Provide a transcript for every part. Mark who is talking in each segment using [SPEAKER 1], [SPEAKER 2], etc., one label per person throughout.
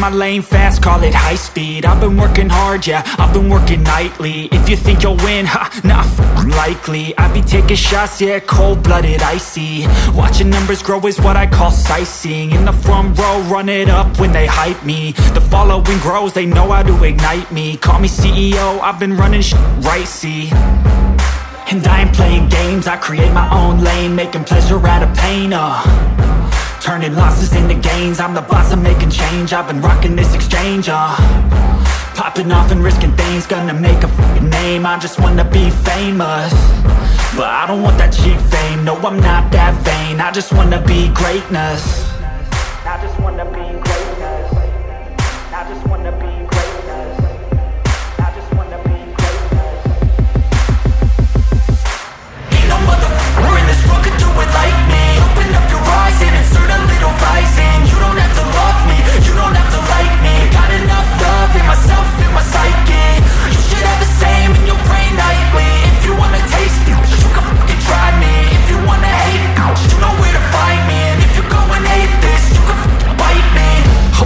[SPEAKER 1] my lane fast, call it high speed. I've been working hard, yeah, I've been working nightly. If you think you'll win, ha, not likely. I be taking shots, yeah, cold-blooded, icy. Watching numbers grow is what I call sightseeing. In the front row, run it up when they hype me. The following grows, they know how to ignite me. Call me CEO, I've been running right, see. And I ain't playing games, I create my own lane, making pleasure out of pain, turning losses into gains. I'm the boss, I'm making change. I've been rocking this exchange, popping off and risking things. Gonna make a f***ing name. I just wanna be famous, but I don't want that cheap fame. No, I'm not that vain. I just wanna be greatness. I just wanna be greatness. I just wanna be greatness. I just wanna be greatness. Ain't no motherfucker in this world could do it like me. Open up your eyes and insert a little rising. You don't have to love me, you don't have to like me. Got enough love in myself, in my psyche. You should have the same in your brain nightly. If you wanna taste it, you can fucking try me. If you wanna hate it, you know where to find me. And if you go and hate this, you can fucking bite me.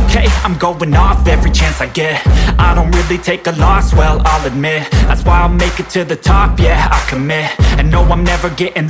[SPEAKER 1] Okay, I'm going off every chance I get. I don't really take a loss, well, I'll admit. That's why I'll make it to the top, yeah, I commit. And no, I'm never getting